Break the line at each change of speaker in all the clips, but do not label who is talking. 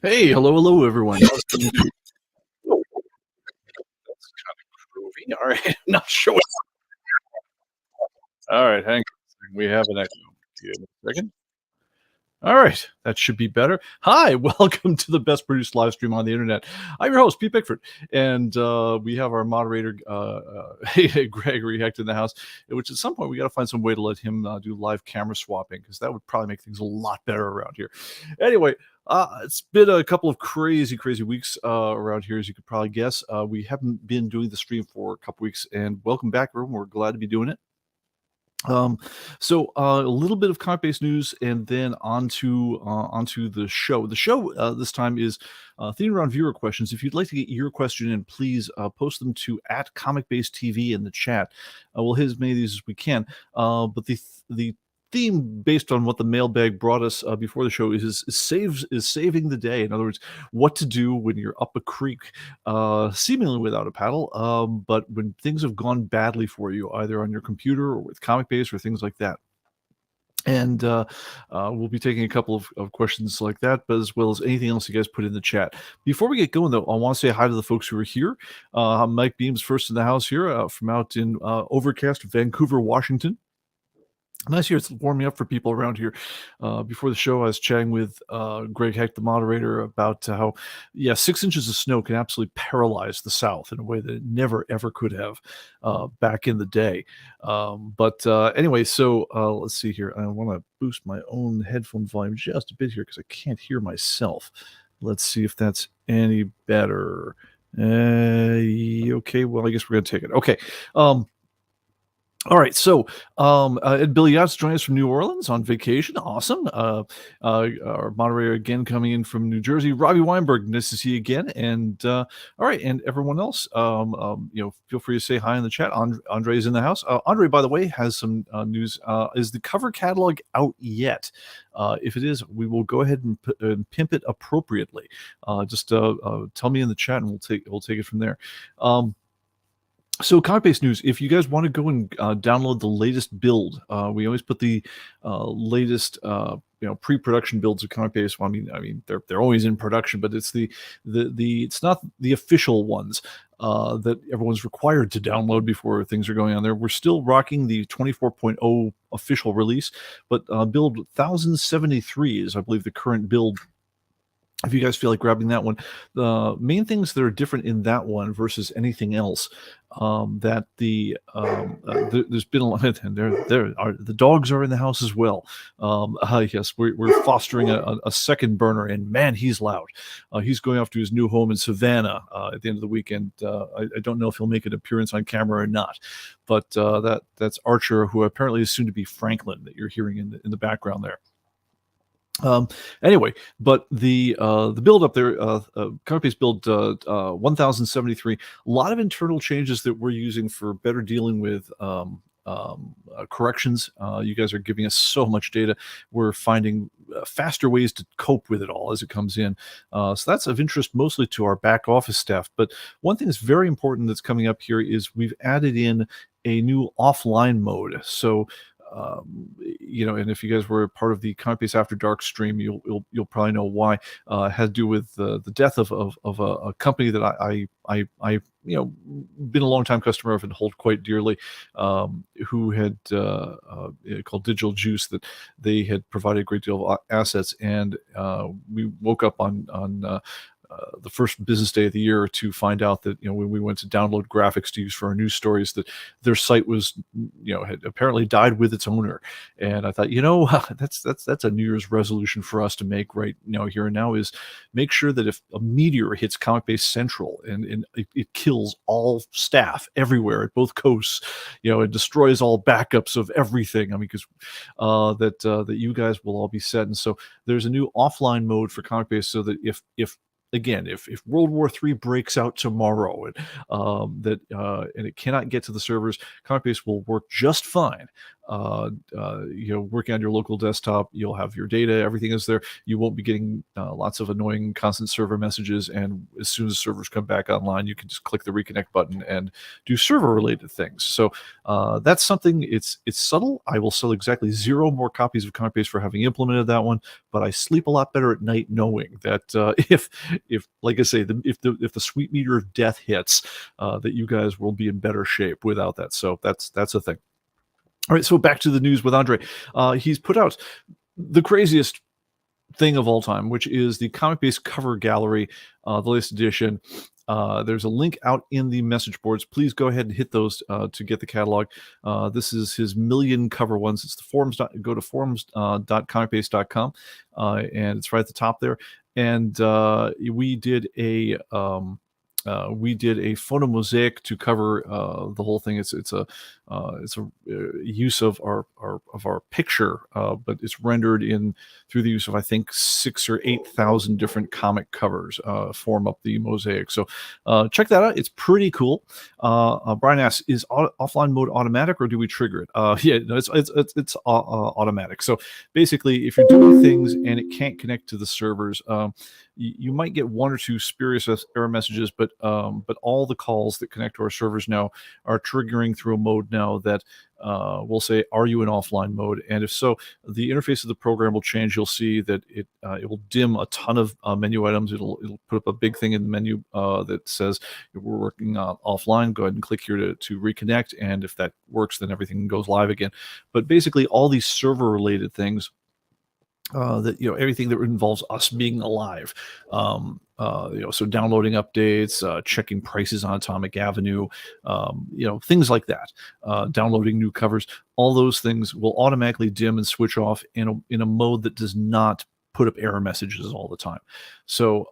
Hey, hello, everyone. Oh, that's kind of groovy. All right, not sure. All right, hang on. We have an echo. Give me a second. All right, that should be better. Hi, welcome to the best produced live stream on the internet. I'm your host, Pete Bickford, and we have our moderator, Gregory Hecht, in the house. Which at some point we got to find some way to let him do live camera swapping because that would probably make things a lot better around here. Anyway, it's been a couple of crazy weeks around here, as you could probably guess. We haven't been doing the stream for a couple weeks, and welcome back, everyone. We're glad to be doing it. Um, a little bit of comic-based news, and then onto the show. The show this time is themed around viewer questions. If you'd like to get your question in, please post them to @ComicBase TV in the chat. We'll hit as many of these as we can. But the theme based on what the mailbag brought us before the show is saving the day. In other words, what to do when you're up a creek, seemingly without a paddle, but when things have gone badly for you, either on your computer or with ComicBase or things like that. And we'll be taking a couple of questions like that, but as well as anything else you guys put in the chat. Before we get going, though, I want to say hi to the folks who are here. Mike Beams first in the house here from out in overcast Vancouver, Washington. Nice here. It's warming up for people around here. Before the show, I was chatting with Greg Hecht, the moderator, about how, 6 inches of snow can absolutely paralyze the South in a way that it never, ever could have back in the day. Anyway, so let's see here. I want to boost my own headphone volume just a bit here because I can't hear myself. Let's see if that's any better. Okay, well, I guess we're going to take it. Okay. All right, so Billy Yacht's joining us from New Orleans on vacation. Awesome. Our moderator again coming in from New Jersey, Robbie Weinberg. Nice to see you again. And all right, and everyone else, feel free to say hi in the chat. Andre is in the house. Andre, by the way, has some news. Is the cover catalog out yet? If it is, we will go ahead and pimp it appropriately. Just tell me in the chat, and we'll take it from there. So ComicBase news, if you guys want to go and download the latest build, we always put the latest pre-production builds of ComicBase. Well, I mean they're always in production, but it's it's not the official ones that everyone's required to download before things are going on there. We're still rocking the 24.0 official release, but build 1073 is, I believe, the current build. If you guys feel like grabbing that one, the main things that are different in that one versus anything else, that there's been a lot, and the dogs are in the house as well. Yes, we're fostering a second burner, and man, he's loud. He's going off to his new home in Savannah at the end of the weekend. I don't know if he'll make an appearance on camera or not, but that's Archer, who apparently is soon to be Franklin, that you're hearing in the background there. Anyway, but the build up there, ComicBase build 1073, a lot of internal changes that we're using for better dealing with corrections. You guys are giving us so much data. We're finding faster ways to cope with it all as it comes in. So that's of interest mostly to our back office staff. But one thing that's very important that's coming up here is we've added in a new offline mode. So and if you guys were part of the ComicBase After Dark stream, you'll probably know why. It had to do with the death of a company that I been a long time customer of and hold quite dearly, who had called Digital Juice, that they had provided a great deal of assets, and we woke up on the first business day of the year to find out that, when we went to download graphics to use for our news stories, that their site was, had apparently died with its owner. And I thought, that's a New Year's resolution for us to make right here and now, is make sure that if a meteor hits ComicBase Central and it kills all staff everywhere at both coasts, it destroys all backups of everything. I mean, because that you guys will all be set. And so there's a new offline mode for ComicBase, so that if again, if World War III breaks out tomorrow and and it cannot get to the servers, ComicBase will work just fine. Working on your local desktop, you'll have your data, everything is there. You won't be getting lots of annoying constant server messages. And as soon as servers come back online, you can just click the reconnect button and do server related things. So that's something. It's subtle. I will sell exactly 0 more copies of ComicBase for having implemented that one, but I sleep a lot better at night knowing that if like I say, if the sweet meter of death hits, that you guys will be in better shape without that. So that's a thing. All right, so back to the news with Andre. He's put out the craziest thing of all time, which is the ComicBase cover gallery, the latest edition. There's a link out in the message boards. Please go ahead and hit those to get the catalog. This is his million cover ones. It's the forums. Go to forums.comicbase.com, and it's right at the top there. And we did a photo mosaic to cover the whole thing. It's a use of our picture, but it's rendered in through the use of, I think, 6,000 or 8,000 different comic covers form up the mosaic. So check that out. It's pretty cool. Brian asks, is offline mode automatic or do we trigger it? Yeah, no, it's automatic. So basically, if you're doing things and it can't connect to the servers, you might get 1 or 2 spurious error messages, but all the calls that connect to our servers now are triggering through a mode now that will say, "Are you in offline mode?" And if so, the interface of the program will change. You'll see that it will dim a ton of menu items. It'll put up a big thing in the menu that says we're working offline. Go ahead and click here to reconnect, and if that works, then everything goes live again. But basically, all these server-related things. Everything that involves us being alive, so downloading updates, checking prices on Atomic Avenue, things like that, downloading new covers, all those things will automatically dim and switch off in a mode that does not put up error messages all the time. So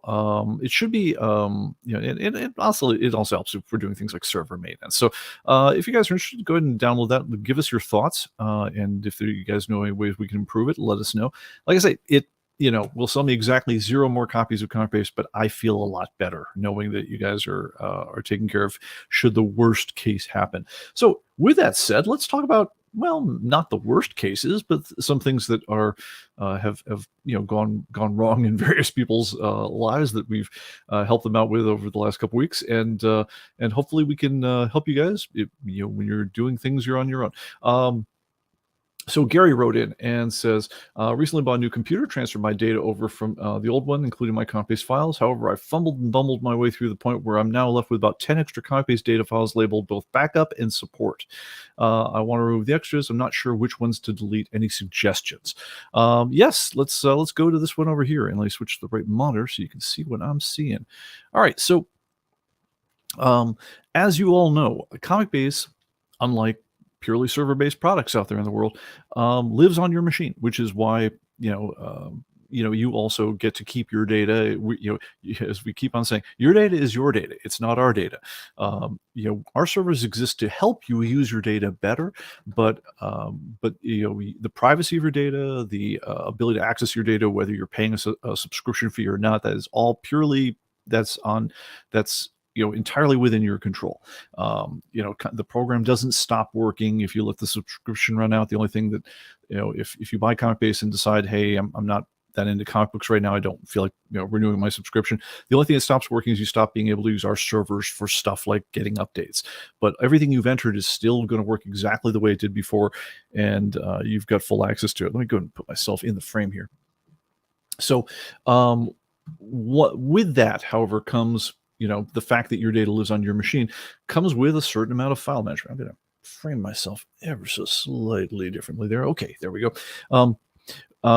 it should be, it also helps if we're doing things like server maintenance. So if you guys are interested, go ahead and download that. Give us your thoughts, and if you guys know any ways we can improve it, let us know. Like I say, it will sell me exactly 0 more copies of ComicBase, but I feel a lot better knowing that you guys are taken care of should the worst case happen. So with that said, let's talk about, well, not the worst cases, but some things that are have gone wrong in various people's lives that we've helped them out with over the last couple weeks, and hopefully we can help you guys. When you're doing things, you're on your own. So Gary wrote in and says, recently bought a new computer, transferred my data over from the old one, including my ComicBase files. However, I fumbled and bumbled my way through the point where I'm now left with about 10 extra ComicBase data files labeled both backup and support. I want to remove the extras. I'm not sure which ones to delete. Any suggestions? Yes, let's go to this one over here, and let me switch to the right monitor so you can see what I'm seeing. All right, so as you all know, ComicBase, unlike purely server-based products out there in the world, lives on your machine, which is why you also get to keep your data. As we keep on saying, your data is your data. It's not our data. Our servers exist to help you use your data better, but the privacy of your data, the ability to access your data, whether you're paying a subscription fee or not, that is all purely that's entirely within your control. The program doesn't stop working if you let the subscription run out. The only thing that, if you buy ComicBase and decide, hey, I'm not that into comic books right now, I don't feel like renewing my subscription, the only thing that stops working is you stop being able to use our servers for stuff like getting updates. But everything you've entered is still going to work exactly the way it did before, and you've got full access to it. Let me go ahead and put myself in the frame here. So with that, however, comes the fact that your data lives on your machine comes with a certain amount of file management. I'm going to frame myself ever so slightly differently there. Okay, there we go.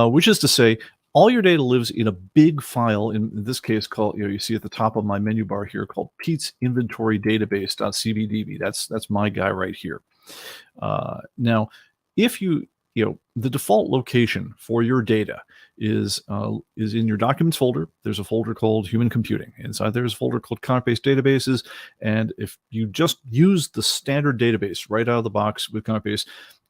Which is to say, all your data lives in a big file, in this case called, you see at the top of my menu bar here, called Pete's Inventory Database.cbdb. That's my guy right here. Now, if the default location for your data is in your documents folder. There's a folder called Human Computing. Inside there's a folder called ComicBase Databases. And if you just use the standard database right out of the box with ComicBase,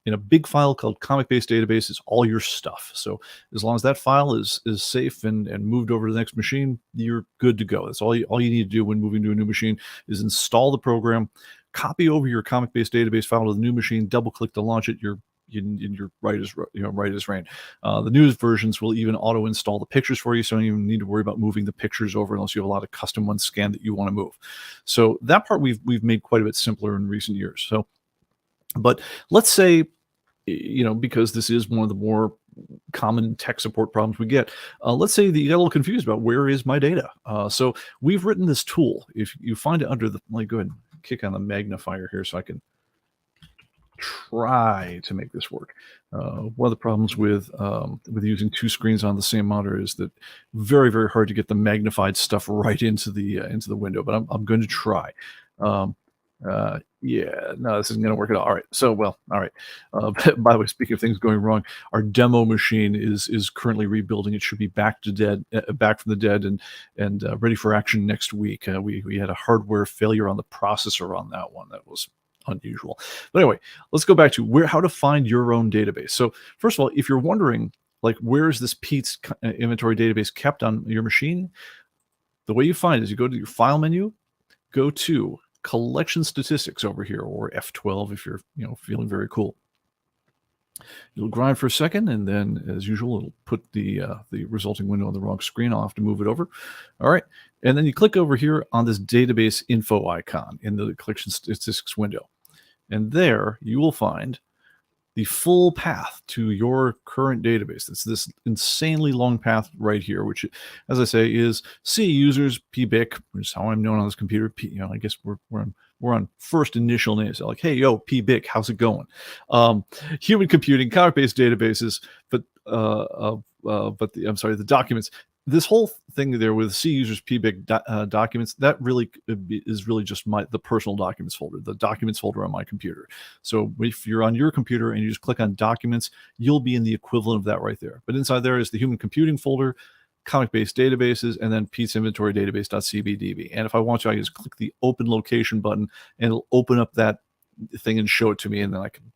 in a big file called ComicBase database is all your stuff. So as long as that file is safe and moved over to the next machine, you're good to go. That's all you need to do when moving to a new machine is install the program, copy over your ComicBase database file to the new machine, double click to launch it. You're right as right as rain. The newest versions will even auto install the pictures for you, so you don't even need to worry about moving the pictures over unless you have a lot of custom ones scanned that you want to move. So that part we've made quite a bit simpler in recent years. So, but let's say, because this is one of the more common tech support problems we get. Let's say that you got a little confused about where is my data. So we've written this tool. If you find it under the, let me go ahead and kick on the magnifier here so I can try to make this work. One of the problems with using two screens on the same monitor is that very, very hard to get the magnified stuff right into the window. But I'm going to try. Yeah, no, this isn't going to work at all. All right. So, well, all right. By the way, speaking of things going wrong, our demo machine is currently rebuilding. It should be back from the dead, and ready for action next week. We had a hardware failure on the processor on that one. That was unusual. But anyway, let's go back to how to find your own database. So first of all, if you're wondering, like, where is this Pete's inventory database kept on your machine, the way you find it is you go to your file menu, go to collection statistics over here, or F12 if you're feeling very cool. You'll grind for a second, and then, as usual, it'll put the resulting window on the wrong screen. I'll have to move it over. All right, and then you click over here on this database info icon in the collection statistics window, and there you will find the full path to your current database. It's this insanely long path right here, which, as I say, is C users pbic, which is how I'm known on this computer. I guess we're on first initial names. Like, hey, yo, pbic, how's it going? Human computing, ComicBase databases, but the documents. This whole thing there with C users pbic documents, that really is really just the personal documents folder, the documents folder on my computer. So if you're on your computer and you just click on documents, you'll be in the equivalent of that right there. But inside there is the human computing folder, ComicBase databases, and then Pete's inventory database.cbdb. And if I want to, I just click the open location button, and it'll open up that thing and show it to me, and then I can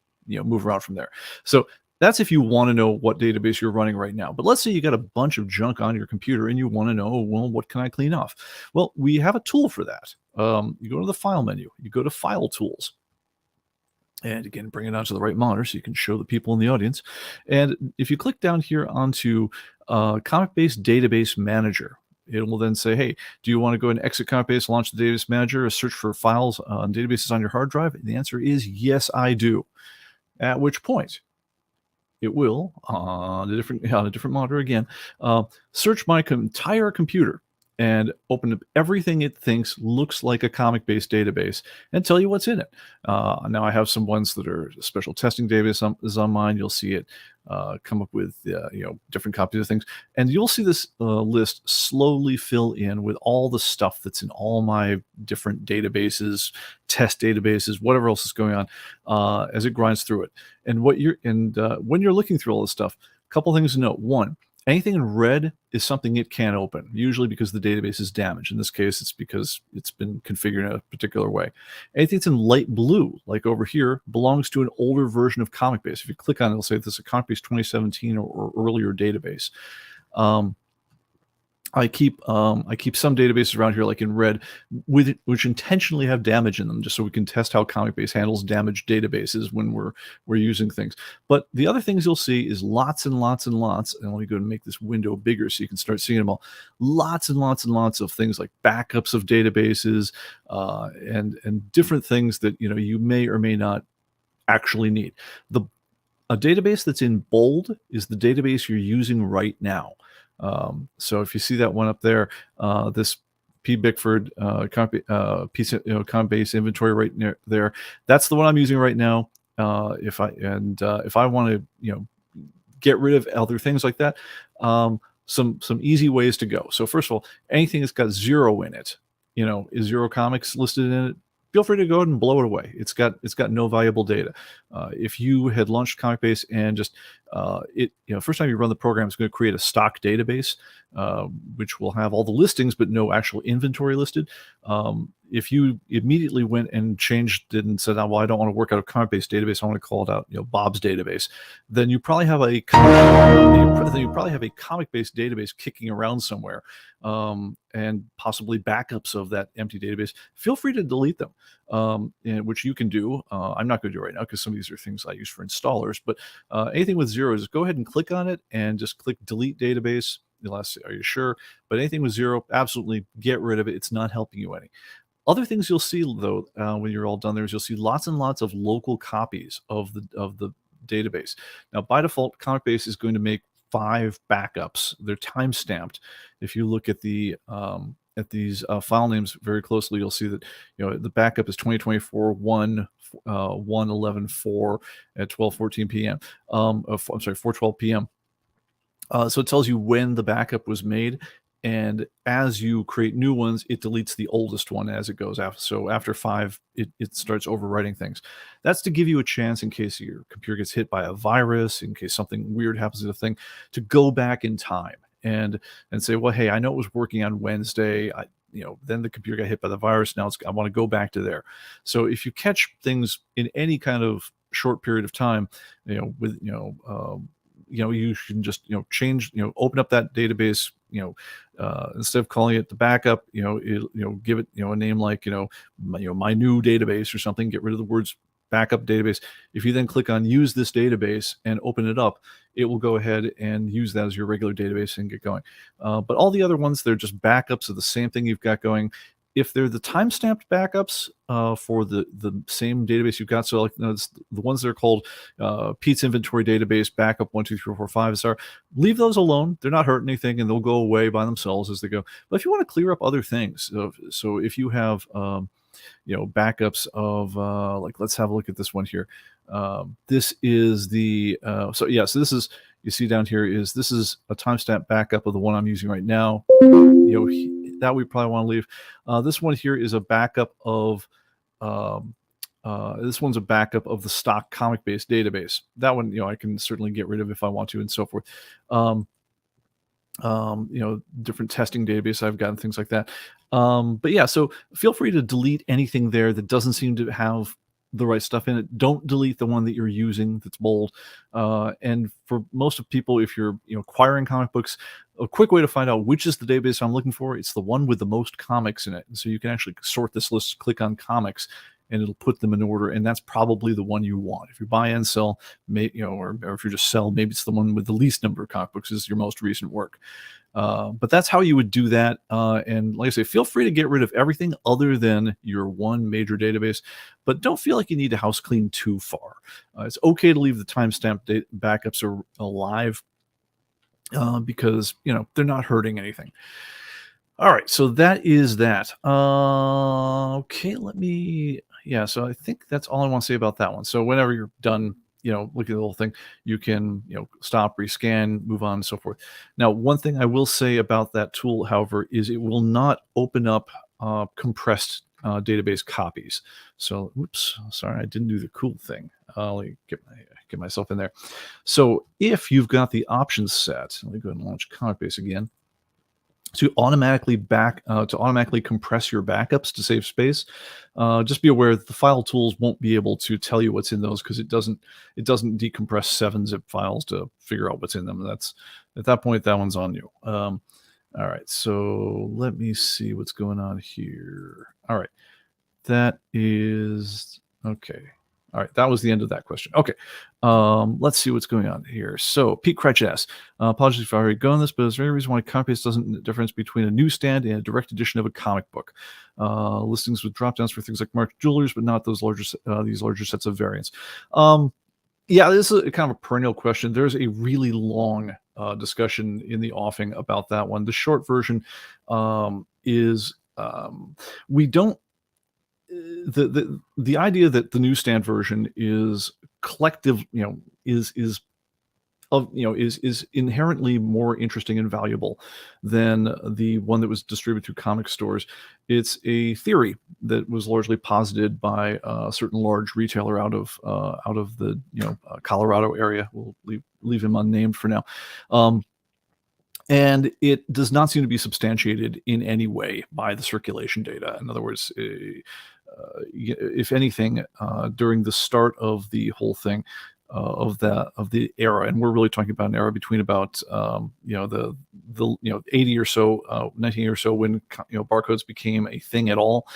move around from there. So that's if you want to know what database you're running right now. But let's say you got a bunch of junk on your computer and you want to know, well, what can I clean off? Well, we have a tool for that. You go to the File menu. You go to File Tools. And again, bring it onto the right monitor so you can show the people in the audience. And if you click down here onto ComicBase Database Manager, it will then say, hey, do you want to go and exit ComicBase, launch the Database Manager, or search for files and databases on your hard drive? And the answer is yes, I do. At which point, it will, on a different monitor again, search my entire computer and open up everything it thinks looks like a ComicBase database and tell you what's in it. Now I have some ones that are special testing database is on mine. You'll see it come up with different copies of things, and you'll see this list slowly fill in with all the stuff that's in all my different databases, test databases, whatever else is going on as it grinds through it. And when you're looking through all this stuff, a couple things to note. One, anything in red is something it can't open, usually because the database is damaged. In this case, it's because it's been configured in a particular way. Anything that's in light blue, like over here, belongs to an older version of ComicBase. If you click on it, it'll say this is a ComicBase 2017 or earlier database. I keep some databases around here, like in red, which intentionally have damage in them, just so we can test how ComicBase handles damaged databases when we're using things. But the other things you'll see is lots and lots and lots. And let me go and make this window bigger so you can start seeing them all. Lots and lots and lots of things like backups of databases and different things that you may or may not actually need. A database that's in bold is the database you're using right now. So if you see that one up there, this P. Bickford piece of ComicBase inventory right there, that's the one I'm using right now. If I want to get rid of other things like that, some easy ways to go. So first of all, anything that's got 0 in it, is 0 comics listed in it? feel free to go ahead and blow it away. It's got no valuable data. If you had launched ComicBase and just first time you run the program, it's going to create a stock database, which will have all the listings but no actual inventory listed. If you immediately went and changed it and said, "Oh, well, I don't want to work out a ComicBase database, I want to call it out, Bob's database," then you probably have a ComicBase database kicking around somewhere, and possibly backups of that empty database. Feel free to delete them, which you can do. I'm not going to do right now because some of these are things I use for installers, but anything with zero, just go ahead and click on it and just click delete database. You'll ask, are you sure? But anything with zero, absolutely get rid of it. It's not helping you any. Other things you'll see, though, when you're all done there, is you'll see lots and lots of local copies of the database. Now, by default, ComicBase is going to make 5 backups. They're time stamped. If you look at at these file names very closely, you'll see that the backup is 2024 1/11/4 at 12:14 p.m. I'm sorry, 4:12 p.m. So it tells you when the backup was made, and as you create new ones, it deletes the oldest one as it goes after. So after 5, it starts overwriting things. That's to give you a chance, in case your computer gets hit by a virus, in case something weird happens to the thing, to go back in time and say, well, hey, I know it was working on Wednesday. Then the computer got hit by the virus. Now I want to go back to there. So if you catch things in any kind of short period of time, you can just change, open up that database, instead of calling it the backup, give it a name like my new database or something. Get rid of the words backup database. If you then click on use this database and open it up, it will go ahead and use that as your regular database and get going. But all the other ones, they're just backups of the same thing you've got going. If they're the time-stamped backups for the same database you've got, so like the ones that are called Pete's Inventory Database Backup 1, 2, 3, 4, 5, etc., leave those alone. They're not hurting anything, and they'll go away by themselves as they go. But if you want to clear up other things, so if you have backups of like, let's have a look at this one here. This is the so this is, you see down here, this is a timestamp backup of the one I'm using right now. That we probably want to leave. This one here is a backup of this one's a backup of the stock ComicBase database. That one, I can certainly get rid of if I want to, and so forth. Different testing database I've got and things like that. But yeah, so feel free to delete anything there that doesn't seem to have the right stuff in it. Don't delete the one that you're using that's bold. And for most of people, if you're acquiring comic books, a quick way to find out which is the database I'm looking for, it's the one with the most comics in it. And so you can actually sort this list, click on comics, and it'll put them in order, and that's probably the one you want. If you buy and sell, or if you just sell, maybe it's the one with the least number of comic books is your most recent work. But that's how you would do that. And like I say, feel free to get rid of everything other than your one major database, but don't feel like you need to house clean too far. It's okay to leave the timestamp backups alive because they're not hurting anything. All right, so that is that. Okay, so I think that's all I want to say about that one. So whenever you're done, look at the whole thing, you can, stop, rescan, move on, and so forth. Now, one thing I will say about that tool, however, is it will not open up compressed database copies. So, oops, sorry, I didn't do the cool thing. Let me get myself in there. So if you've got the options set, let me go ahead and launch ComicBase again, to automatically compress your backups to save space. Just be aware that the file tools won't be able to tell you what's in those because it doesn't decompress 7-zip files to figure out what's in them. That's, at that point, that one's on you. All right, so let me see what's going on here. All right, that is okay. All right, that was the end of that question. Okay, let's see what's going on here. So Pete Cratchit asks, apologies if I already gone this, but is there any reason why ComicBase doesn't the difference between a newsstand and a direct edition of a comic book? Listings with drop downs for things like marked jewelers, but not those these larger sets of variants. Yeah, this is a kind of a perennial question. There's a really long discussion in the offing about that one. The short version is we don't. The idea that the newsstand version is collective, is is inherently more interesting and valuable than the one that was distributed through comic stores. It's a theory that was largely posited by a certain large retailer out of the Colorado area. We'll leave him unnamed for now. And it does not seem to be substantiated in any way by the circulation data. In other words, if anything, during the start of the whole thing, of the era, and we're really talking about an era between about the 80 or so, 19 or so, when barcodes became a thing at all,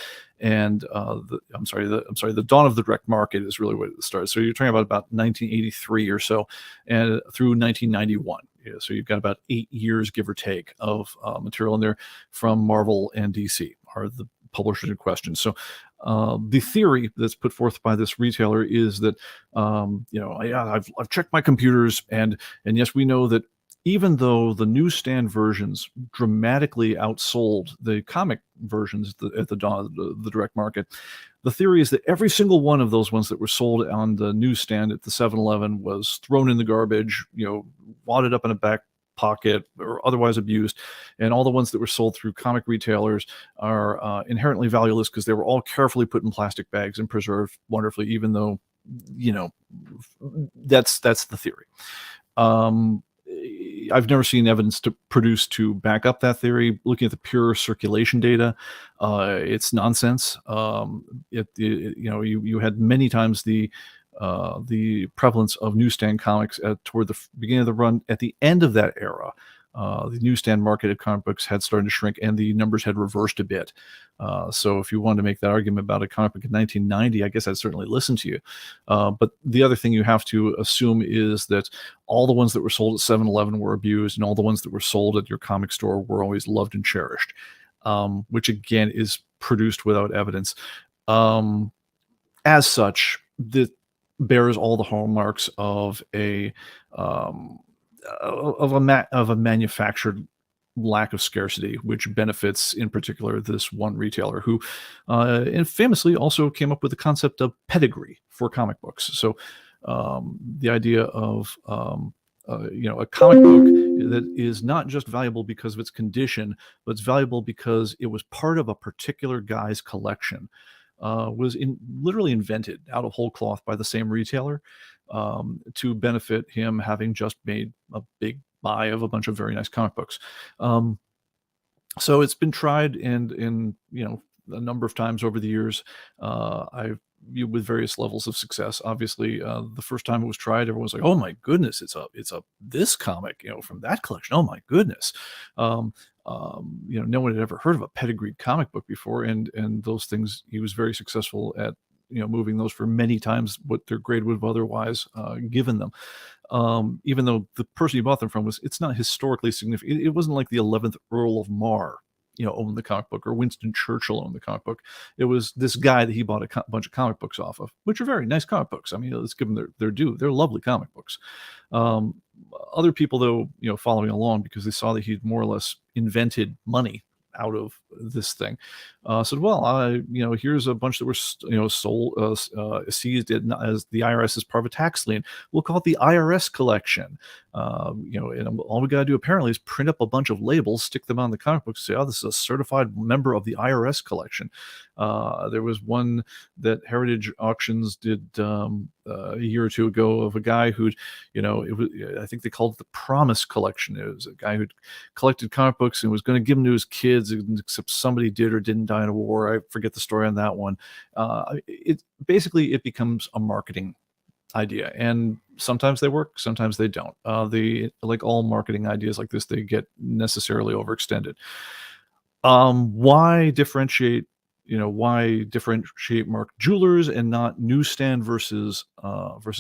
and the dawn of the direct market is really what it started. So you're talking about 1983 or so, and through 1991. Yeah, so you've got about 8 years, give or take, of material in there from Marvel and DC, are the publishers in question. So the theory that's put forth by this retailer is that I've checked my computers, and yes, we know that even though the newsstand versions dramatically outsold the comic versions at the dawn of the direct market, the theory is that every single one of those ones that were sold on the newsstand at the 7-Eleven was thrown in the garbage, wadded up in a back pocket or otherwise abused, and all the ones that were sold through comic retailers are inherently valueless because they were all carefully put in plastic bags and preserved wonderfully, even though that's the theory. I've never seen evidence produced to back up that theory. Looking at the pure circulation data, it's nonsense. You had many times the prevalence of newsstand comics toward the beginning of the run. At the end of that era, the newsstand market of comic books had started to shrink, and the numbers had reversed a bit. So if you wanted to make that argument about a comic book in 1990, I guess I'd certainly listen to you. But the other thing you have to assume is that all the ones that were sold at 7-Eleven were abused, and all the ones that were sold at your comic store were always loved and cherished, which again is produced without evidence. As such, that bears all the hallmarks of a manufactured lack of scarcity, which benefits in particular this one retailer who and famously also came up with the concept of pedigree for comic books. So the idea of a comic book that is not just valuable because of its condition, but it's valuable because it was part of a particular guy's collection, was literally invented out of whole cloth by the same retailer to benefit him, having just made a big buy of a bunch of very nice comic books. So it's been tried and a number of times over the years. With various levels of success. Obviously, the first time it was tried, everyone was like, "Oh my goodness, it's a this comic, from that collection. Oh my goodness." No one had ever heard of a pedigreed comic book before, and those things, he was very successful at moving those for many times what their grade would have otherwise given them. Even though the person he bought them from it's not historically significant. It wasn't like the 11th Earl of Mar owned the comic book, or Winston Churchill owned the comic book. It was this guy that he bought a bunch of comic books off of, which are very nice comic books. I mean, let's give them their due. They're lovely comic books. Other people, though, following along because they saw that he'd more or less invented money out of this thing, said, "Well, here's a bunch that were sold, seized as the IRS as part of a tax lien. We'll call it the IRS collection." And all we got to do apparently is print up a bunch of labels, stick them on the comic books, say, "Oh, this is a certified member of the IRS collection." There was one that Heritage Auctions did a year or two ago of a guy who'd, I think they called it the Promise Collection. It was a guy who'd collected comic books and was going to give them to his kids, except somebody did or didn't die in a war. I forget the story on that one. It becomes a marketing idea, and sometimes they work, sometimes they don't. Like all marketing ideas like this, they get necessarily overextended. Why differentiate Mark Jewelers and not newsstand versus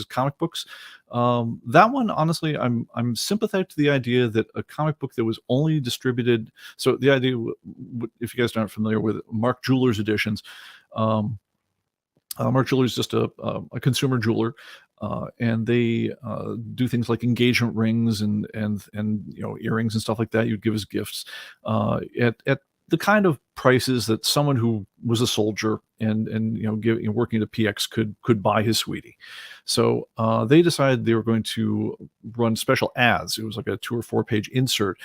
comic books? That one, honestly, I'm sympathetic to the idea that a comic book that was only distributed. So the idea, if you guys aren't familiar with Mark Jewelers editions, Mark Jewelers is just a consumer jeweler, and they do things like engagement rings and earrings and stuff like that you'd give as gifts at the kind of prices that someone who was a soldier and working at PX could buy his sweetie. So they decided they were going to run special ads. It was like a 2 or 4 page insert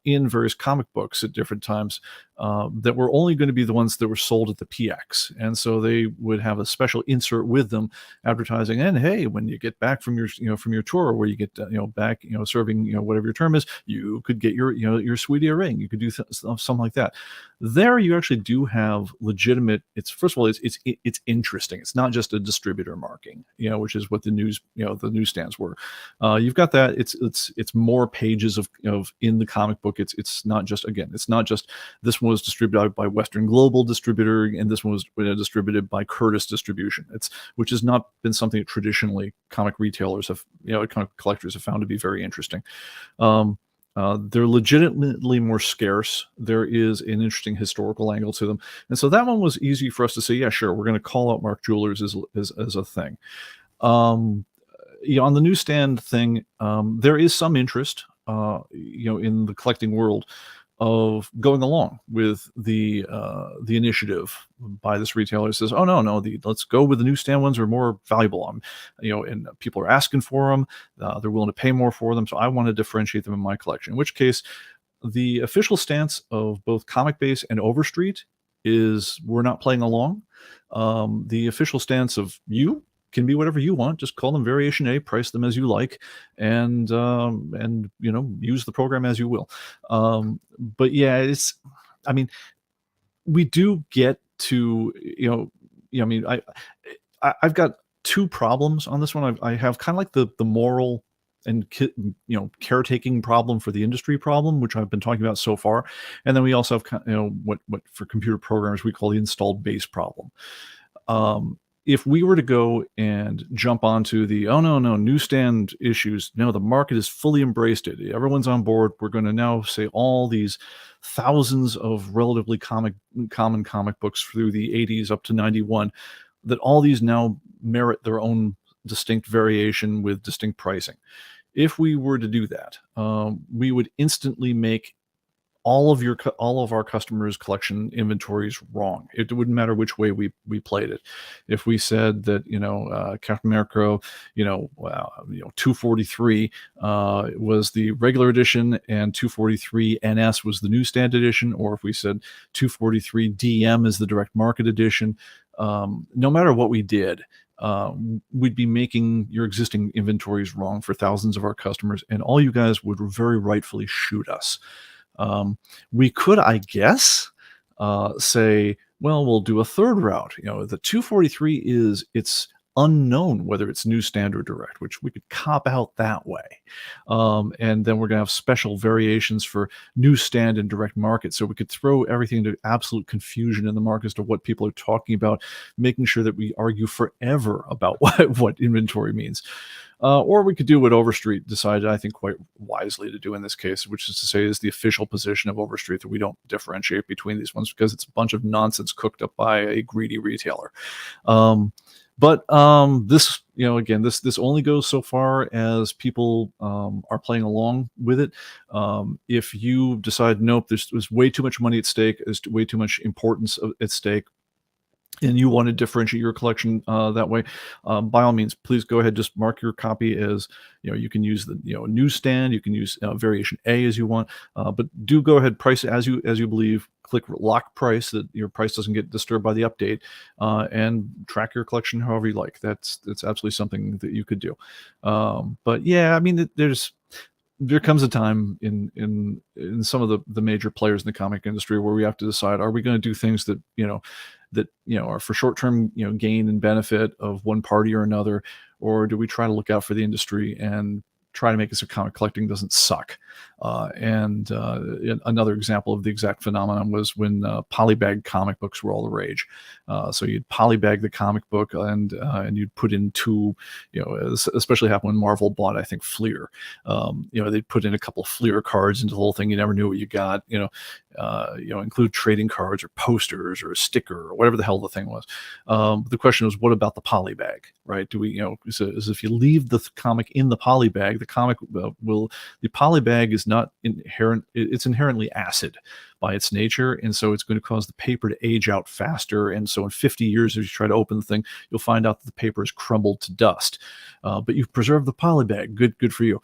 in various comic books at different times that were only going to be the ones that were sold at the PX. And so they would have a special insert with them advertising, and hey, when you get back from your tour, where you get back serving whatever your term is, you could get your sweetie a ring. You could do something like that. There you actually do have legitimate. It's first of all, it's interesting. It's not just a distributor marking, which is what the newsstands were. You've got that. It's more pages of in the comic book. It's not just this one was distributed by Western Global Distributor, and this one was distributed by Curtis Distribution. Which has not been something that traditionally comic retailers have, comic collectors have found to be very interesting. They're legitimately more scarce. There is an interesting historical angle to them. And so that one was easy for us to say, yeah, sure, we're going to call out Mark Jewelers as a thing. On the newsstand thing, there is some interest, in the collecting world of going along with the initiative by this retailer. It says, oh no, let's go with the newsstand ones are more valuable. And people are asking for them. They're willing to pay more for them. So I want to differentiate them in my collection. In which case, the official stance of both ComicBase and Overstreet is we're not playing along. The official stance of you can be whatever you want. Just call them Variation A, price them as you like, and use the program as you will. But yeah, we do get to I've got 2 problems on this one. I have kind of like the moral and caretaking problem for the industry problem, which I've been talking about so far, and then we also have what for computer programmers we call the installed base problem. If we were to go and jump onto the newsstand issues, no, the market has fully embraced it. Everyone's on board. We're going to now say all these thousands of relatively common comic books through the 80s up to 91, that all these now merit their own distinct variation with distinct pricing. If we were to do that, we would instantly make all of our customers' collection inventories wrong. It wouldn't matter which way we played it. If we said that Captain America 243 was the regular edition and 243 NS was the newsstand edition, or if we said 243 DM is the direct market edition, no matter what we did, we'd be making your existing inventories wrong for thousands of our customers, and all you guys would very rightfully shoot us. We could, I guess, say, well, we'll do a third route. The 243 it's unknown whether it's newsstand or direct, which we could cop out that way. And then we're going to have special variations for newsstand and direct market. So we could throw everything into absolute confusion in the market as to what people are talking about, making sure that we argue forever about what inventory means. Or we could do what Overstreet decided, I think quite wisely to do in this case, which is to say is the official position of Overstreet that we don't differentiate between these ones because it's a bunch of nonsense cooked up by a greedy retailer. But this, again, this only goes so far as people are playing along with it. If you decide, nope, there's way too much money at stake, there's way too much importance at stake, and you want to differentiate your collection that way, by all means, please go ahead, just mark your copy as, you can use the newsstand, you can use variation A as you want, but do go ahead, price it as you believe, click lock price, that your price doesn't get disturbed by the update, and track your collection however you like. That's absolutely something that you could do. But yeah, there comes a time in some of the major players in the comic industry where we have to decide, are we going to do things that are for short-term gain and benefit of one party or another, or do we try to look out for the industry and try to make it so comic collecting doesn't suck? And another example of the exact phenomenon was when polybag comic books were all the rage. So you'd polybag the comic book and you'd put in two, especially happened when Marvel bought, I think, Fleer. They'd put in a couple of Fleer cards into the whole thing. You never knew what you got. Include trading cards or posters or a sticker or whatever the hell the thing was. The question was, what about the polybag, right? Do we, so if you leave the comic in the polybag comic the poly bag is not inherent. It's inherently acid by its nature, and so it's going to cause the paper to age out faster. And so in 50 years, if you try to open the thing, you'll find out that the paper is crumbled to dust. But you've preserved the poly bag. Good for you.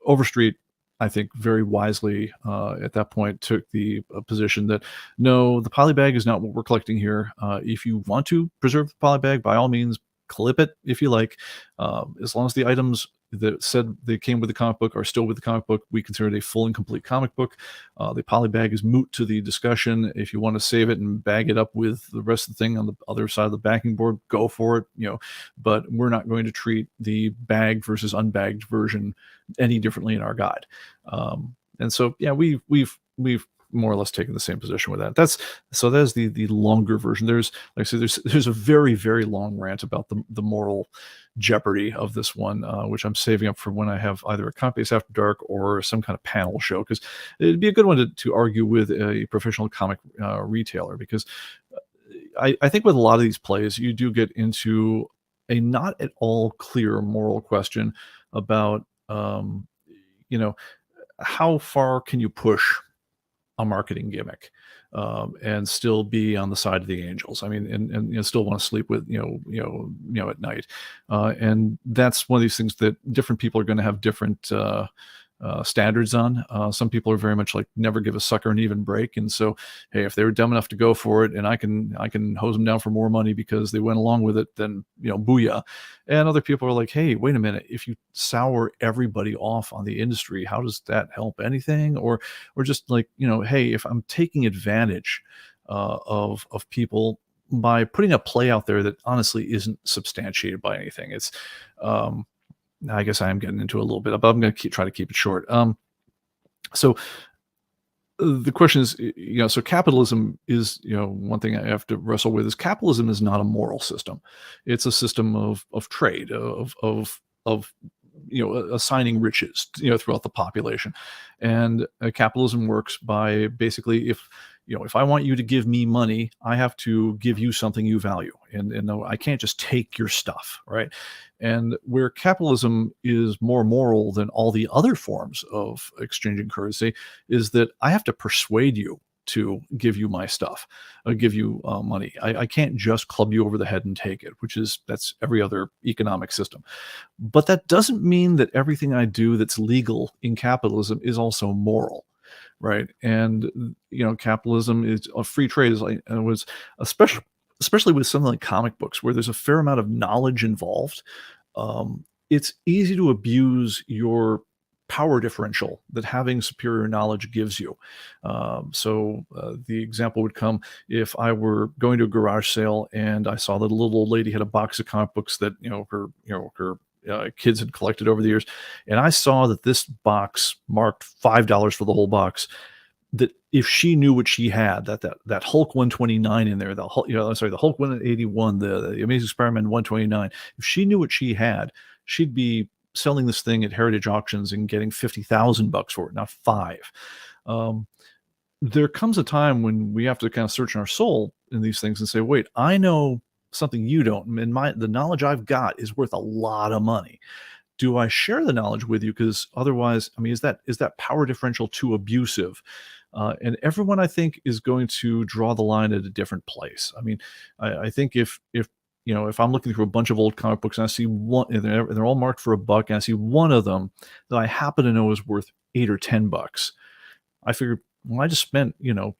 Overstreet, I think, very wisely at that point took the position that no, the poly bag is not what we're collecting here. If you want to preserve the poly bag, by all means, clip it if you like. As long as the items that said they came with the comic book are still with the comic book, we consider it a full and complete comic book. The poly bag is moot to the discussion. If you want to save it and bag it up with the rest of the thing on the other side of the backing board, go for it. But we're not going to treat the bag versus unbagged version any differently in our guide. And so, yeah, we've more or less taken the same position with that. That is the longer version. There's, like I said, there's a very, very long rant about the moral jeopardy of this one, which I'm saving up for when I have either a ComicBase After Dark or some kind of panel show, because it'd be a good one to argue with a professional comic retailer, because I think with a lot of these plays, you do get into a not at all clear moral question about, how far can you push a marketing gimmick and still be on the side of the angels? I mean, and still want to sleep with at night. And that's one of these things that different people are going to have different standards on. Some people are very much like never give a sucker an even break, and so hey, if they were dumb enough to go for it, and I can hose them down for more money because they went along with it, then booyah. And other people are like, hey, wait a minute, if you sour everybody off on the industry, how does that help anything? Or just like, hey, if I'm taking advantage of people by putting a play out there that honestly isn't substantiated by anything, it's I guess I am getting into a little bit, but I'm going to try to keep it short. So the question is, so capitalism is, one thing I have to wrestle with is capitalism is not a moral system. It's a system of trade, of assigning riches, throughout the population. And capitalism works by basically, if I want you to give me money, I have to give you something you value. And no, I can't just take your stuff, right? And where capitalism is more moral than all the other forms of exchanging currency is that I have to persuade you to give you my stuff, give you money. I can't just club you over the head and take it, that's every other economic system. But that doesn't mean that everything I do that's legal in capitalism is also moral. Right. And, capitalism is a free trade was especially with something like comic books where there's a fair amount of knowledge involved. It's easy to abuse your power differential that having superior knowledge gives you. So the example would come if I were going to a garage sale and I saw that a little old lady had a box of comic books that, her kids had collected over the years, and I saw that this box marked $5 for the whole box. That if she knew what she had, that Hulk 129 in there, the Hulk 181, the Amazing Spider-Man 129, if she knew what she had, she'd be selling this thing at heritage auctions and getting $50,000 for it, not five. There comes a time when we have to kind of search in our soul in these things and say, wait, I know something you don't, and the knowledge I've got is worth a lot of money. Do I share the knowledge with you? Because otherwise, I mean, is that power differential too abusive? And everyone, I think, is going to draw the line at a different place. I mean, I think if I'm looking through a bunch of old comic books and I see one, and they're all marked for $1, and I see one of them that I happen to know is worth $8 or $10, I figure, well, I just spent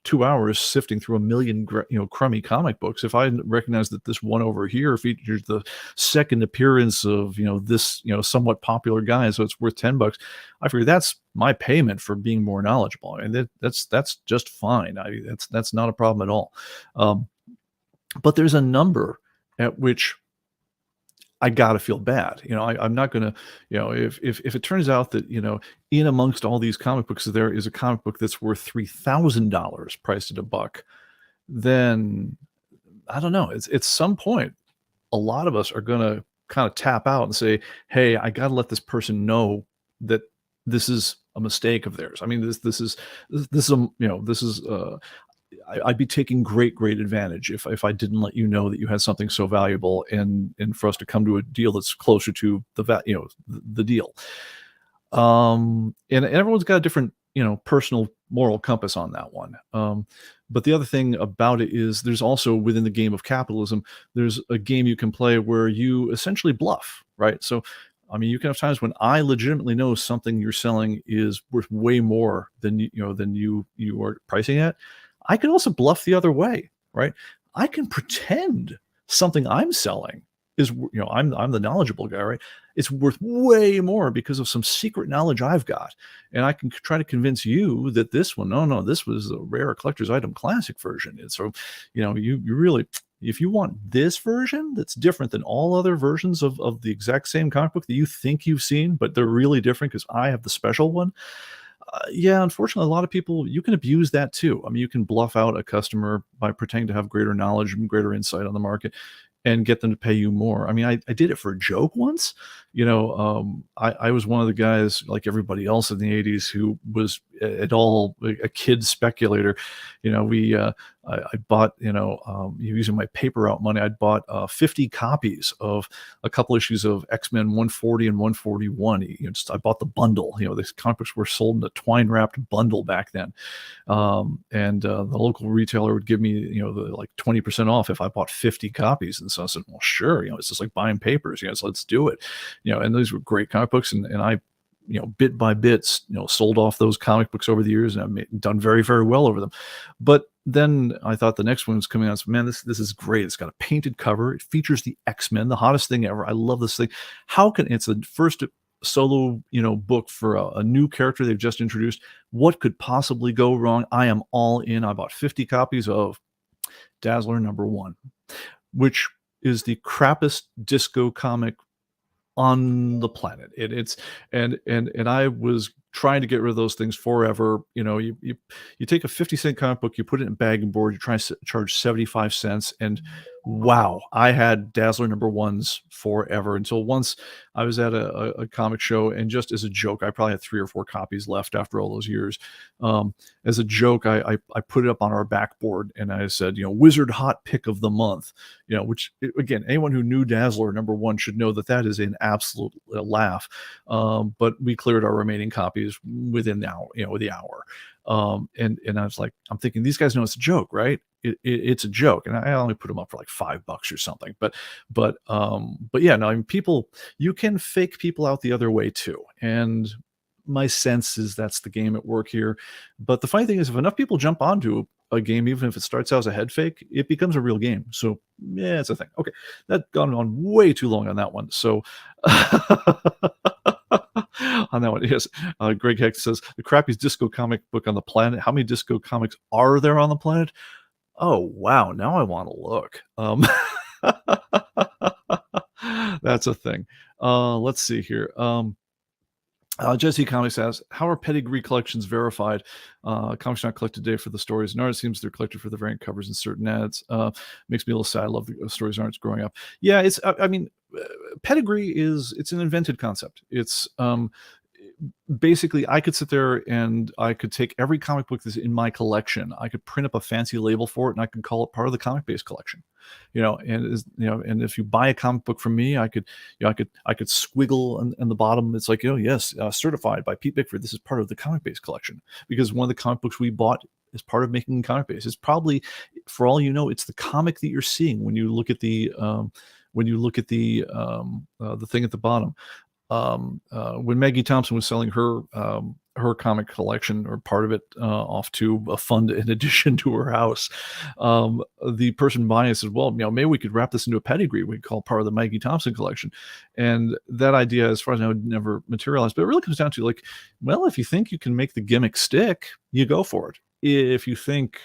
2 hours sifting through a million crummy comic books. If I recognize that this one over here features the second appearance of this somewhat popular guy, so it's worth $10, I figure that's my payment for being more knowledgeable, and that's just fine. That's not a problem at all. But there's a number at which I gotta feel bad. I'm not gonna, if it turns out that, in amongst all these comic books, there is a comic book that's worth $3,000 priced at $1, then I don't know. It's at some point, a lot of us are gonna kind of tap out and say, hey, I gotta let this person know that this is a mistake of theirs. I mean, this is I'd be taking great advantage if I didn't let you know that you had something so valuable, and for us to come to a deal that's closer to the deal. And everyone's got a different, personal moral compass on that one. But the other thing about it is there's also within the game of capitalism, there's a game you can play where you essentially bluff, right? So, I mean, you can have times when I legitimately know something you're selling is worth way more than you are pricing at. I can also bluff the other way, right? I can pretend something I'm selling is, I'm the knowledgeable guy, right? It's worth way more because of some secret knowledge I've got. And I can try to convince you that this one, no, no, this was a rare collector's item classic version. And so, you really, if you want this version that's different than all other versions of the exact same comic book that you think you've seen, but they're really different because I have the special one. Yeah, unfortunately, a lot of people, you can abuse that too. I mean, you can bluff out a customer by pretending to have greater knowledge and greater insight on the market and get them to pay you more. I mean, I did it for a joke once. I was one of the guys, like everybody else in the 80s, who was at all a kid speculator. I bought, using my paper out money, I'd bought 50 copies of a couple issues of X-Men 140 and 141. I bought the bundle. These comic books were sold in a twine wrapped bundle back then. And the local retailer would give me, the like 20% off if I bought 50 copies. And so I said, well, sure, it's just like buying papers, so let's do it. And those were great comic books. And I, bit by bit, sold off those comic books over the years, and I've done very, very well over them. But then I thought the next one was coming out. So, man, this is great. It's got a painted cover. It features the X-Men, the hottest thing ever. I love this thing. It's the first solo, book for a new character they've just introduced. What could possibly go wrong? I am all in. I bought 50 copies of Dazzler #1, which is the crappiest disco comic on the planet. And I was trying to get rid of those things forever. You take a 50-cent comic book, you put it in a bag and board, you try to charge 75 cents, and wow, I had Dazzler #1s forever until once I was at a comic show, and just as a joke, I probably had 3 or 4 copies left after all those years. As a joke, I put it up on our backboard and I said, Wizard Hot Pick of the Month, which again, anyone who knew Dazzler #1 should know that is an absolute laugh. But we cleared our remaining copies within the hour. And I was like, I'm thinking these guys know it's a joke, right? It's a joke, and I only put them up for like $5 or something. But yeah, no, I mean, people, you can fake people out the other way too, and my sense is that's the game at work here. But the funny thing is, if enough people jump onto a game, even if it starts out as a head fake, it becomes a real game. So yeah, it's a thing. Okay, that gone on way too long on that one. So on that one, yes. Greg Heck says the crappiest disco comic book on the planet. How many disco comics are there on the planet? Oh wow, now I want to look. That's a thing. Let's see here. Jesse Comics asks, how are pedigree collections verified? Comics not collected today for the stories and art. It seems they're collected for the variant covers and certain ads. Makes me a little sad. I love the stories and arts growing up. Yeah, I mean, pedigree it's an invented concept. It's basically, I could sit there and I could take every comic book that's in my collection. I could print up a fancy label for it, and I could call it part of the ComicBase collection. And if you buy a comic book from me, I could squiggle on the bottom. It's like, yes, certified by Pete Bickford. This is part of the ComicBase collection, because one of the comic books we bought is part of making ComicBase. It's probably, for all you know, it's the comic that you're seeing when you look at the thing at the bottom. When Maggie Thompson was selling her comic collection, or part of it, off to a fund in addition to her house, the person buying it said, well, maybe we could wrap this into a pedigree we call part of the Maggie Thompson collection. And that idea, as far as I know, never materialized. But it really comes down to, like, well, if you think you can make the gimmick stick, you go for it. If you think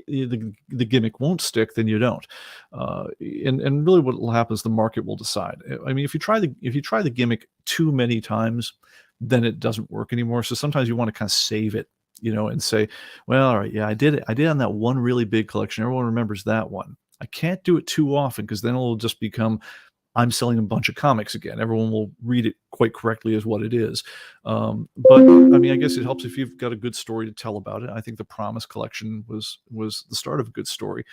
the gimmick won't stick, then you don't. And really, what will happen is the market will decide. I mean, if you try the gimmick too many times, then it doesn't work anymore. So sometimes you want to kind of save it, and say, well, all right, yeah, I did it. I did on that one really big collection. Everyone remembers that one. I can't do it too often, because then it'll just become, I'm selling a bunch of comics again. Everyone will read it quite correctly as what it is. But I mean, I guess it helps if you've got a good story to tell about it. I think the Promise collection was the start of a good story.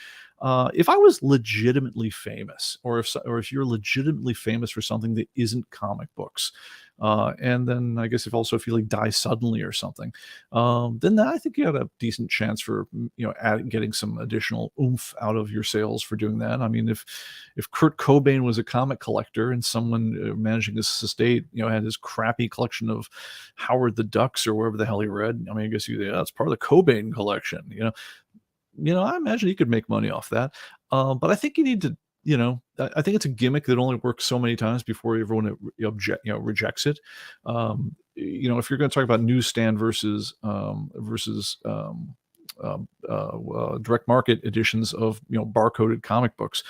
If I was legitimately famous, or if you're legitimately famous for something that isn't comic books, And then I guess if you like die suddenly or something, then I think you have a decent chance for getting some additional oomph out of your sales for doing that. I mean, if Kurt Cobain was a comic collector and someone managing his estate, had his crappy collection of Howard the Ducks or wherever the hell he read, I mean, I guess that's part of the Cobain collection. I imagine he could make money off that. But I think you need to, I think it's a gimmick that only works so many times before everyone rejects it. If you're going to talk about newsstand versus direct market editions of barcoded comic books.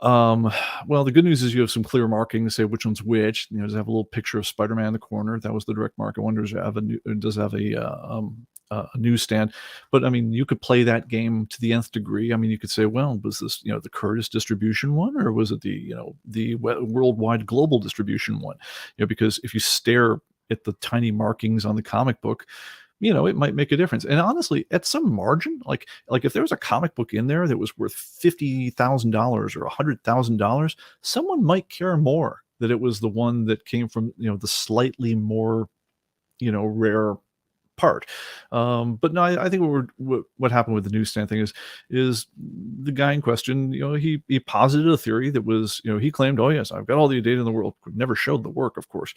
Well, the good news is you have some clear marking to say which one's which. Does it have a little picture of Spider-Man in the corner? That was the direct market one. Does it have a newsstand? But I mean, you could play that game to the nth degree. I mean, you could say, well, was this the Curtis distribution one, or was it the worldwide global distribution one? Because if you stare at the tiny markings on the comic book, it might make a difference. And honestly, at some margin, like if there was a comic book in there that was worth $50,000 or $100,000, someone might care more that it was the one that came from the slightly more rare part. But no, I think what happened with the newsstand thing is the guy in question, he posited a theory that was, he claimed, oh yes, I've got all the data in the world, never showed the work, of course.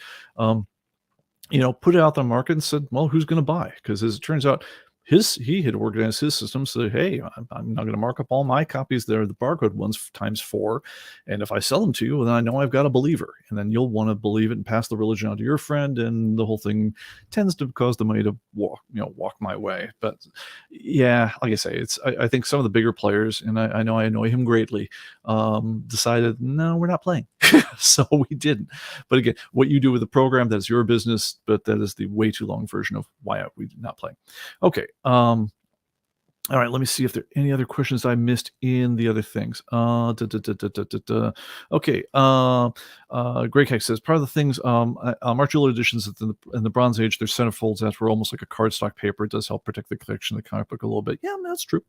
Put it out on the market and said, well, who's going to buy? Because as it turns out, he had organized his system so, hey, I'm not going to mark up all my copies there, the barcode ones times 4, and if I sell them to you, then I know I've got a believer, and then you'll want to believe it and pass the religion on to your friend, and the whole thing tends to cause the money to walk my way. But yeah, like I say, I think some of the bigger players, and I know I annoy him greatly, decided, no, we're not playing. So we didn't. But again, what you do with the program, that's your business, but that is the way too long version of why we did not play. Okay. All right, let me see if there are any other questions I missed in the other things. Okay. Greg Heck says, part of the things, March editions in the Bronze Age, their centerfolds that were almost like a cardstock paper. It does help protect the collection of the comic book a little bit. Yeah, that's true.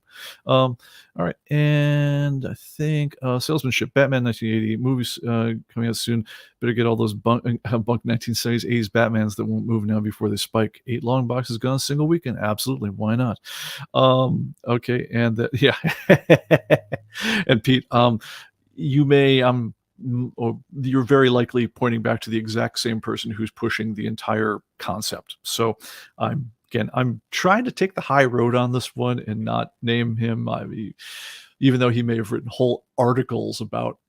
All right, and I think salesmanship, Batman 1980, movies coming out soon. Better get all those bunk 1970s, 80s Batmans that won't move now before they spike. 8 long boxes gone a single weekend. Absolutely, why not? Okay, and yeah, and Pete, you're very likely pointing back to the exact same person who's pushing the entire concept. So I'm trying to take the high road on this one and not name him. Even though he may have written whole articles about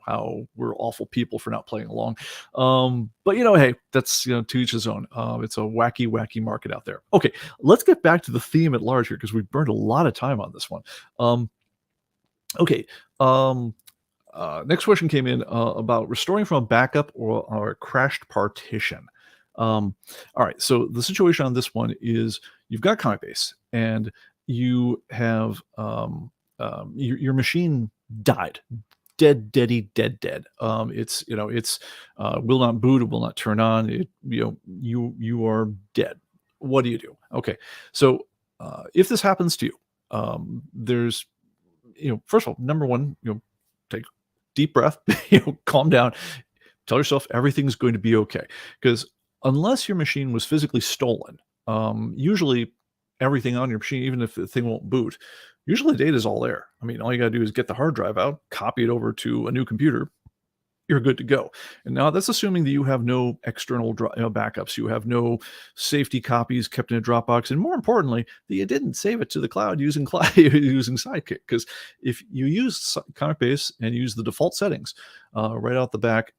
how we're awful people for not playing along. But hey, that's to each his own. It's a wacky market out there. Okay, let's get back to the theme at large here, because we've burned a lot of time on this one. Okay. Next question came in about restoring from a backup or a crashed partition. All right, so the situation on this one is you've got ComicBase and you have your machine died. Dead. It's will not boot, it will not turn on. You are dead. What do you do? Okay, so if this happens to you, there's first of all, number one, take a deep breath, calm down, tell yourself everything's going to be okay, because unless your machine was physically stolen, usually everything on your machine, even if the thing won't boot, usually the data is all there. I mean, all you got to do is get the hard drive out, copy it over to a new computer. You're good to go. And now that's assuming that you have no external backups. You have no safety copies kept in a Dropbox. And more importantly, that you didn't save it to the cloud using Sidekick. Because if you use ComicBase and use the default settings right out the back,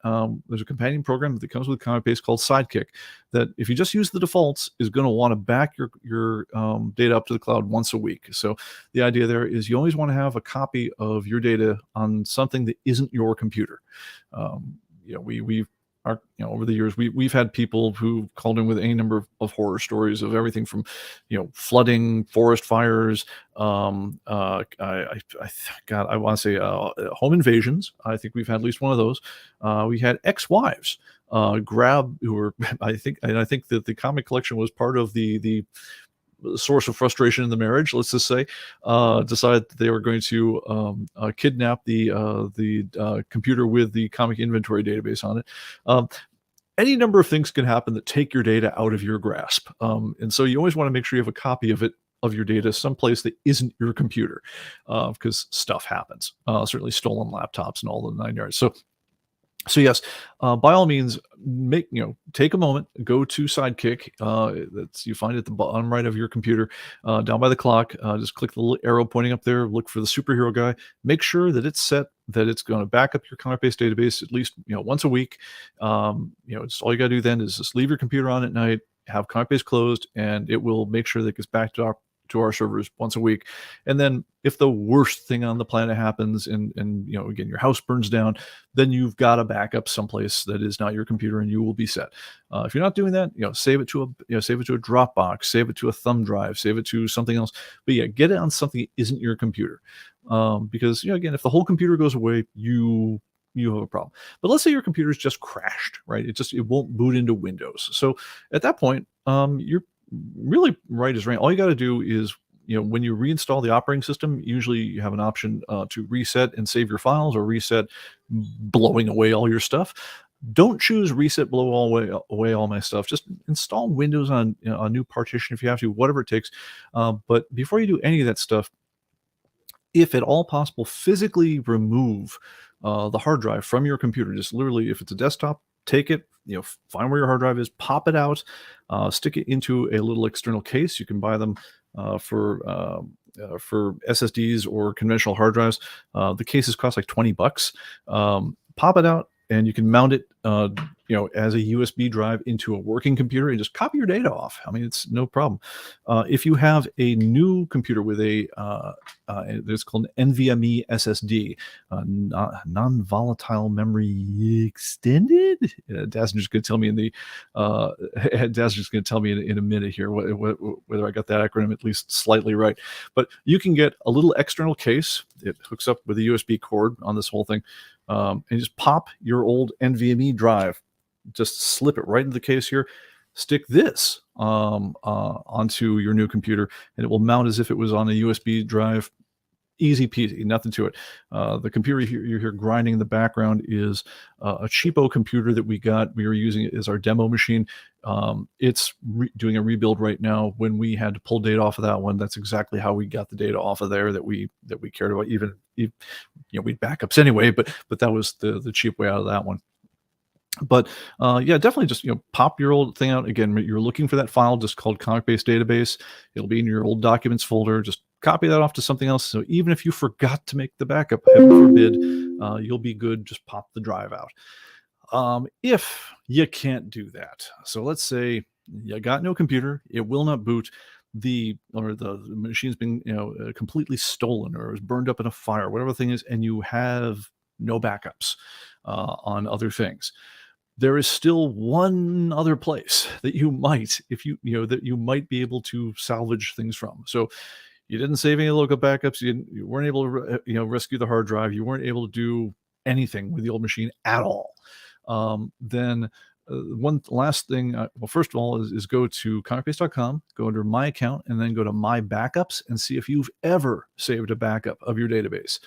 there's a companion program that comes with ComicBase called Sidekick that if you just use the defaults is going to want to back your data up to the cloud once a week. So the idea there is you always want to have a copy of your data on something that isn't your computer. We are, over the years, we've had people who called in with any number of horror stories of everything from, flooding, forest fires, I want to say home invasions. I think we've had at least one of those. We had ex-wives who were, I think that the comic collection was part of the source of frustration in the marriage, let's just say, decided that they were going to kidnap the computer with the comic inventory database on it. any number of things can happen that take your data out of your grasp. And so you always want to make sure you have a copy of your data someplace that isn't your computer, because stuff happens. Certainly stolen laptops and all the nine yards. So yes, by all means, take a moment, go to Sidekick. That's you find it at the bottom right of your computer, down by the clock. Just click the little arrow pointing up there. Look for the superhero guy. Make sure that it's set that it's going to back up your ComicBase database at least once a week. Just all you got to do then is just leave your computer on at night, have ComicBase closed, and it will make sure that it gets back to our servers once a week. And then if the worst thing on the planet happens and again, your house burns down, then you've got a backup someplace that is not your computer and you will be set. If you're not doing that, save it to a Dropbox, save it to a thumb drive, save it to something else. But yeah, get it on something that isn't your computer. Because again, if the whole computer goes away, you have a problem. But let's say your computer's just crashed, right? It won't boot into Windows. So at that point, you're really right as rain. All you got to do is, when you reinstall the operating system, usually you have an option to reset and save your files, or reset blowing away all your stuff. Don't choose reset blow away all my stuff. Just install Windows on a new partition if you have to, whatever it takes. But before you do any of that stuff, if at all possible, physically remove the hard drive from your computer. Just literally, if it's a desktop, take it, find where your hard drive is, pop it out, stick it into a little external case. You can buy them for SSDs or conventional hard drives. The cases cost like $20. Pop it out, and you can mount it, as a USB drive into a working computer and just copy your data off. I mean, it's no problem. If you have a new computer with it's called an NVMe SSD, non-volatile memory extended. Dasner's going to tell me in a minute here whether I got that acronym at least slightly right. But you can get a little external case. It hooks up with a USB cord on this whole thing. And just pop your old NVMe drive, just slip it right into the case here, stick this onto your new computer, and it will mount as if it was on a USB drive. Easy peasy, nothing to it. The computer you hear grinding in the background is a cheapo computer that we were using it as our demo machine. It's doing a rebuild right now. When we had to pull data off of that one, that's exactly how we got the data off of there that we cared about. Even we'd backups anyway, but that was the cheap way out of that one. But yeah, definitely just pop your old thing out. Again, you're looking for that file just called ComicBase database. It'll be in your old documents folder. Just copy that off to something else. So even if you forgot to make the backup, heaven forbid, you'll be good. Just pop the drive out. If you can't do that, so let's say you got no computer, it will not boot, the machine's been completely stolen or is burned up in a fire, whatever the thing is, and you have no backups on other things. There is still one other place that you might, that you might be able to salvage things from. So you didn't save any local backups. You weren't able to, rescue the hard drive. You weren't able to do anything with the old machine at all. Then one last thing, well, first of all, is go to comicbase.com, go under My Account, and then go to My Backups and see if you've ever saved a backup of your database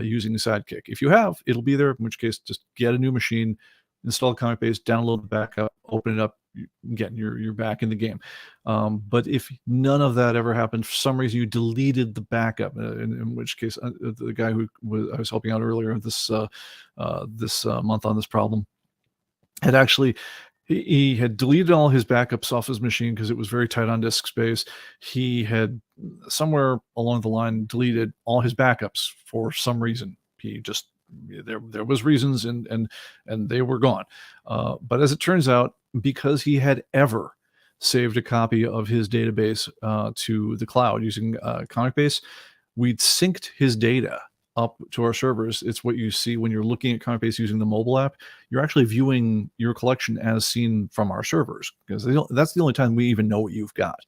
using the Sidekick. If you have, it'll be there, in which case just get a new machine, install ComicBase, download the backup, open it up. Again, you're back in the game. But if none of that ever happened, for some reason you deleted the backup, in which case the guy I was helping out earlier this month on this problem had actually, he had deleted all his backups off his machine because it was very tight on disk space. He had somewhere along the line deleted all his backups for some reason. He just, there was reasons, and they were gone. But as it turns out, because he had ever saved a copy of his database to the cloud using ComicBase, we'd synced his data up to our servers. It's what you see when you're looking at ComicBase using the mobile app. You're actually viewing your collection as seen from our servers, because that's the only time we even know what you've got,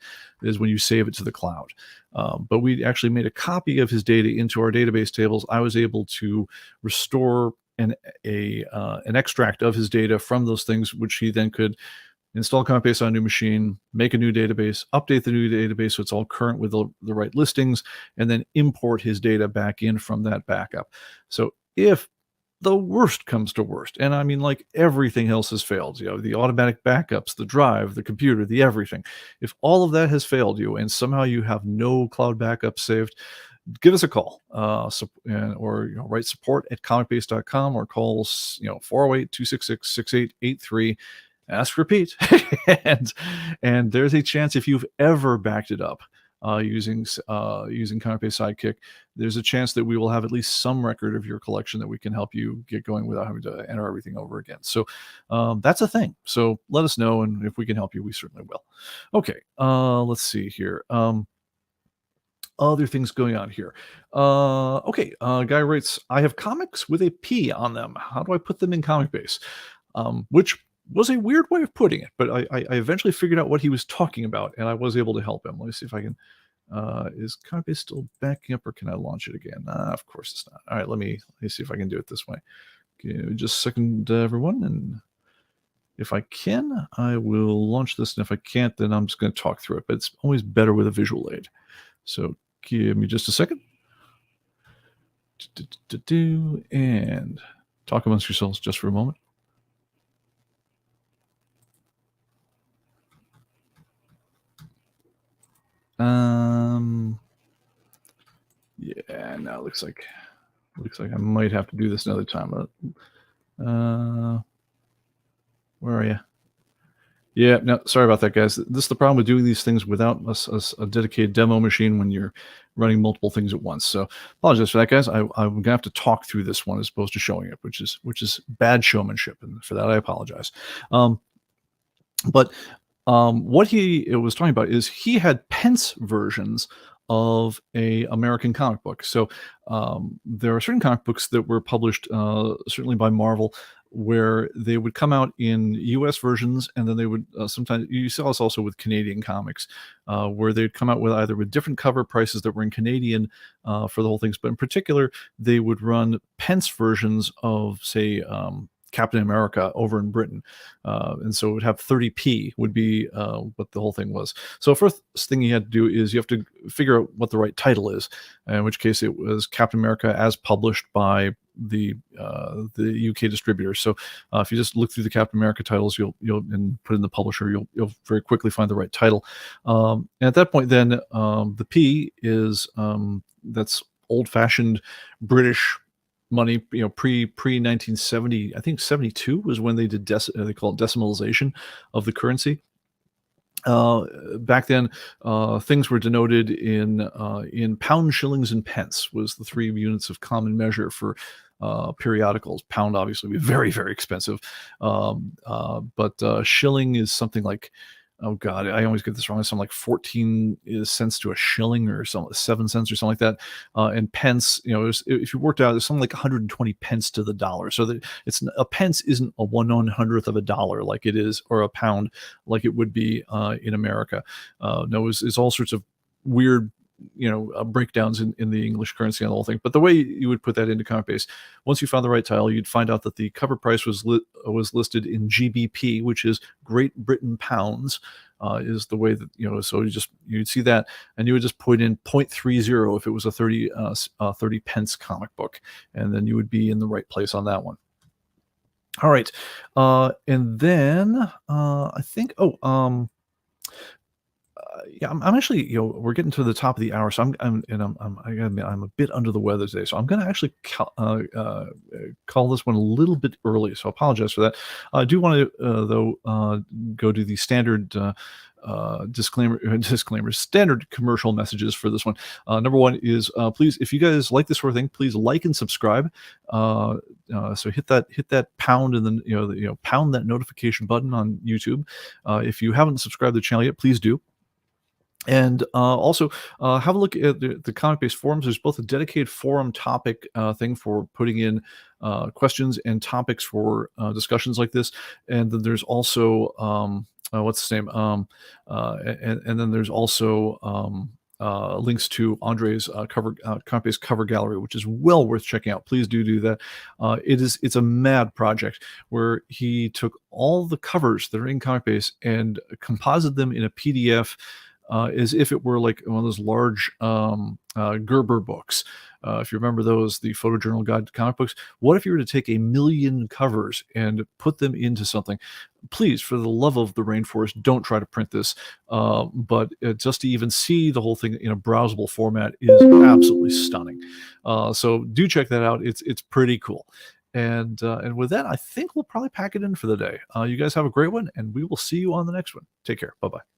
is when you save it to the cloud. But we actually made a copy of his data into our database tables. I was able to restore an extract of his data from those things, which he then could install ComicBase on a new machine, make a new database, update the new database so it's all current with the right listings, and then import his data back in from that backup. So if the worst comes to worst, and I mean, like, everything else has failed, the automatic backups, the drive, the computer, the everything. If all of that has failed you and somehow you have no cloud backup saved, give us a call, or write support@comicbase.com, or call 408-266-6883. Ask repeat, and there's a chance if you've ever backed it up using Comic-Base Sidekick, there's a chance that we will have at least some record of your collection that we can help you get going without having to enter everything over again. So that's a thing. So let us know, and if we can help you, we certainly will. Okay, let's see here. Other things going on here. Okay, guy writes, I have comics with a P on them. How do I put them in ComicBase? Which was a weird way of putting it, but I eventually figured out what he was talking about, and I was able to help him. Let me see if I can. Is ComicBase still backing up, or can I launch it again? Of course it's not. All right, let me see if I can do it this way. Give me just a second, everyone, and if I can, I will launch this, and if I can't, then I'm just going to talk through it. But it's always better with a visual aid. So give me just a second. And talk amongst yourselves just for a moment. Yeah, now it looks like I might have to do this another time. Where are you? Yeah, no, sorry about that, guys. This is the problem with doing these things without a dedicated demo machine when you're running multiple things at once. So apologize for that, guys. I'm gonna have to talk through this one as opposed to showing it, which is bad showmanship, and for that I apologize. But what he was talking about is he had pence versions of a American comic book. So there are certain comic books that were published, certainly by Marvel, where they would come out in U.S. versions, and then they would sometimes, you saw this also with Canadian comics, where they'd come out with either with different cover prices that were in Canadian for the whole things, but in particular, they would run pence versions of, say, Captain America over in Britain, and so it would have 30p would be what the whole thing was. So first thing you had to do is you have to figure out what the right title is, in which case it was Captain America as published by the UK distributor. So if you just look through the Captain America titles, you'll and put in the publisher, you'll very quickly find the right title. And at that point, then the P is that's old-fashioned British money, pre 1970. I think 72 was when they did they call it decimalization of the currency. Back then, things were denoted in pounds, shillings, and pence was the three units of common measure for periodicals. Pound obviously would be very, very expensive, but shilling is something like, oh God, I always get this wrong. It's something like 14 cents to a shilling, or 7 cents or something like that. And pence, if you worked out, it's something like 120 pence to the dollar. So that a pence isn't a 1/100th of a dollar like it is, or a pound like it would be in America. No, it's all sorts of weird breakdowns in the English currency and the whole thing. But the way you would put that into ComicBase, once you found the right title, you'd find out that the cover price was listed in GBP, which is Great Britain pounds, is the way that, so you'd see that, and you would just put in 0.30 if it was a 30 pence comic book, and then you would be in the right place on that one. All right, and then I think yeah, I'm actually, we're getting to the top of the hour, so I'm a bit under the weather today, so I'm going to actually call this one a little bit early. So I apologize for that. I do want to though go to the standard standard commercial messages for this one. Number one is please, if you guys like this sort of thing, please like and subscribe. So hit that pound, and then pound that notification button on YouTube. If you haven't subscribed to the channel yet, please do. And also have a look at the ComicBase forums. There's both a dedicated forum topic thing for putting in questions and topics for discussions like this, and then there's also what's the name? And then there's also links to Andre's ComicBase cover gallery, which is well worth checking out. Please do that. It's a mad project where he took all the covers that are in ComicBase and composited them in a PDF. as if it were like one of those large Gerber books. If you remember those, the photojournal guide to comic books. What if you were to take 1,000,000 covers and put them into something? Please, for the love of the rainforest, don't try to print this. But just to even see the whole thing in a browsable format is absolutely stunning. So do check that out. It's pretty cool. And with that, I think we'll probably pack it in for the day. You guys have a great one, and we will see you on the next one. Take care. Bye bye.